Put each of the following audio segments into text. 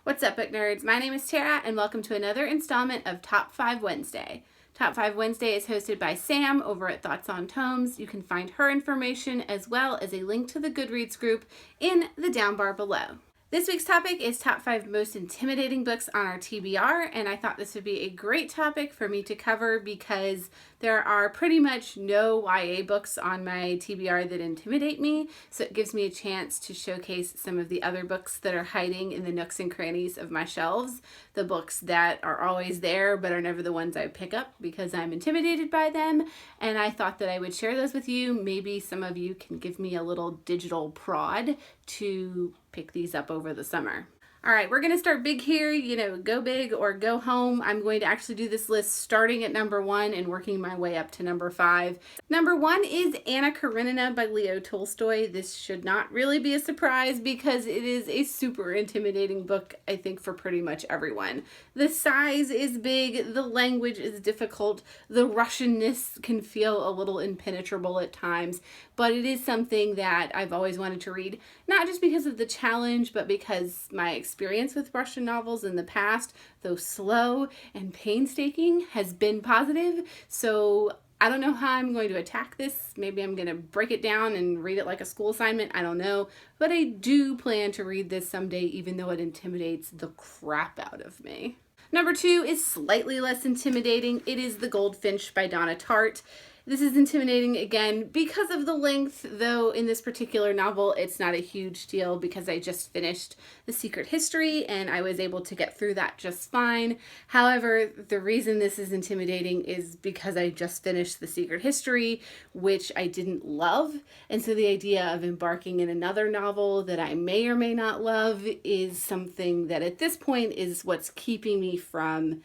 What's up, book nerds? My name is Tara, and welcome to another installment of Top 5 Wednesday. Top 5 Wednesday is hosted by Sam over at Thoughts on Tomes. You can find her information as well as a link to the Goodreads group in the down bar below. This week's topic is top 5 most intimidating books on our TBR, and I thought this would be a great topic for me to cover because there are pretty much no YA books on my TBR that intimidate me, so it gives me a chance to showcase some of the other books that are hiding in the nooks and crannies of my shelves, the books that are always there but are never the ones I pick up because I'm intimidated by them, and I thought that I would share those with you. Maybe some of you can give me a little digital prod to pick these up over the summer. All right, we're going to start big here, go big or go home. I'm going to actually do this list starting at number 1 and working my way up to number 5. Number 1 is Anna Karenina by Leo Tolstoy. This should not really be a surprise because it is a super intimidating book, I think, for pretty much everyone. The size is big, the language is difficult, the Russianness can feel a little impenetrable at times, but it is something that I've always wanted to read, not just because of the challenge, but because my experience with Russian novels in the past, though slow and painstaking, has been positive. So I don't know how I'm going to attack this. Maybe I'm going to break it down and read it like a school assignment. I don't know. But I do plan to read this someday, even though it intimidates the crap out of me. Number 2 is slightly less intimidating. It is The Goldfinch by Donna Tartt. This is intimidating again because of the length, though in this particular novel it's not a huge deal because I just finished The Secret History and I was able to get through that just fine. However, the reason this is intimidating is because I just finished The Secret History, which I didn't love, and so the idea of embarking in another novel that I may or may not love is something that at this point is what's keeping me from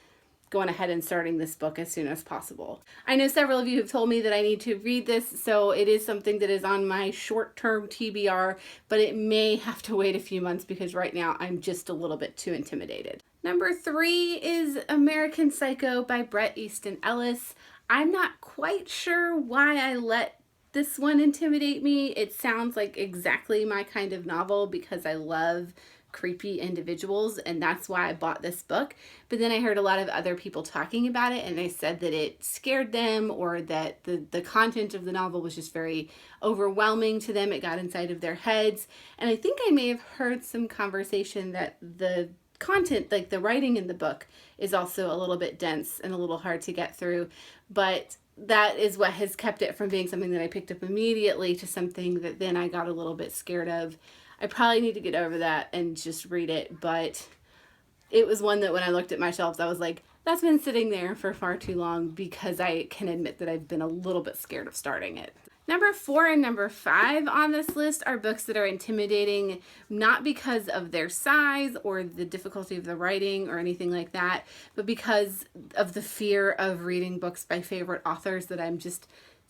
going ahead and starting this book as soon as possible. I know several of you have told me that I need to read this, so it is something that is on my short-term TBR, but it may have to wait a few months because right now I'm just a little bit too intimidated. Number 3 is American Psycho by Bret Easton Ellis. I'm not quite sure why I let this one intimidate me. It sounds like exactly my kind of novel because I love creepy individuals, and that's why I bought this book. But then I heard a lot of other people talking about it, and they said that it scared them or that the content of the novel was just very overwhelming to them. It got inside of their heads. And I think I may have heard some conversation that the content, like the writing in the book, is also a little bit dense and a little hard to get through. But that is what has kept it from being something that I picked up immediately to something that then I got a little bit scared of. I probably need to get over that and just read it, but it was one that when I looked at my shelves, I was like, that's been sitting there for far too long because I can admit that I've been a little bit scared of starting it. Number 4 and number 5 on this list are books that are intimidating, not because of their size or the difficulty of the writing or anything like that, but because of the fear of reading books by favorite authors that I'm just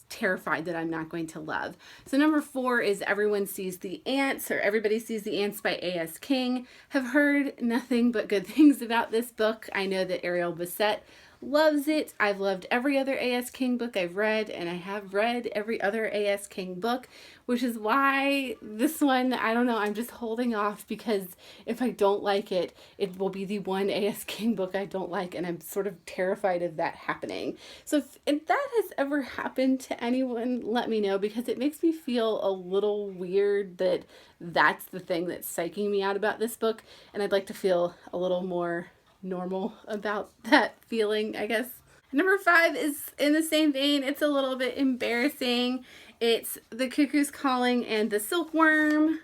terrified that I'm not going to love. So number 4 is Everybody Sees the Ants by A.S. King. Have heard nothing but good things about this book. I know that Ariel Bissett loves it. I've loved every other A.S. King book I've read, and I have read every other A.S. King book, which is why this one, I don't know, I'm just holding off because if I don't like it, it will be the one A.S. King book I don't like, and I'm sort of terrified of that happening. So if that has ever happened to anyone, let me know, because it makes me feel a little weird that that's the thing that's psyching me out about this book, and I'd like to feel a little more normal about that feeling, I guess. Number 5 is in the same vein. It's a little bit embarrassing. It's The Cuckoo's Calling and the Silkworm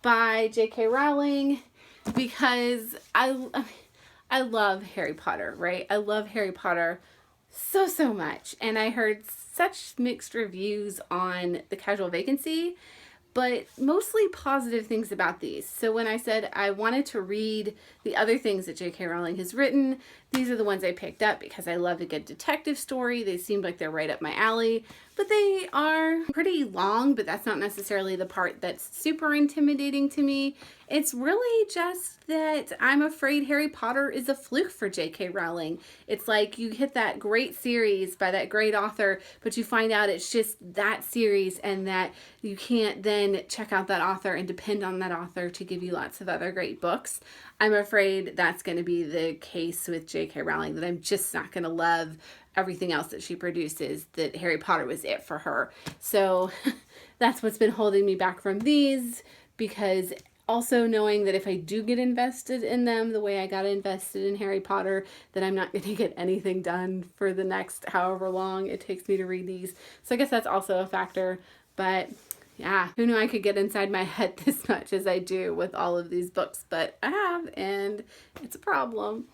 by J.K. Rowling because I love Harry Potter, right? I love Harry Potter so much, and I heard such mixed reviews on The Casual Vacancy, but mostly positive things about these. So when I said I wanted to read the other things that J.K. Rowling has written, these are the ones I picked up because I love a good detective story. They seemed like they're right up my alley, but they are pretty long, but that's not necessarily the part that's super intimidating to me. It's really just that I'm afraid Harry Potter is a fluke for J.K. Rowling. It's like you hit that great series by that great author, but you find out it's just that series and that you can't then check out that author and depend on that author to give you lots of other great books. I'm afraid that's going to be the case with J.K. Rowling, that I'm just not going to love everything else that she produces, that Harry Potter was it for her. So that's what's been holding me back from these, because also knowing that if I do get invested in them the way I got invested in Harry Potter, that I'm not going to get anything done for the next however long it takes me to read these. So I guess that's also a factor. But yeah, who knew I could get inside my head this much as I do with all of these books, but I have, and it's a problem.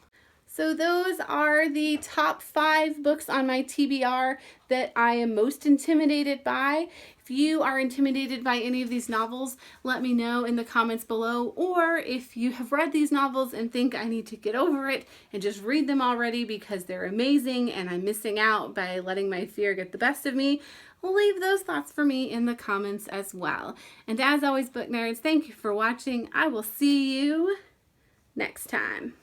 So those are the top 5 books on my TBR that I am most intimidated by. If you are intimidated by any of these novels, let me know in the comments below. Or if you have read these novels and think I need to get over it and just read them already because they're amazing and I'm missing out by letting my fear get the best of me, leave those thoughts for me in the comments as well. And as always, book nerds, thank you for watching. I will see you next time.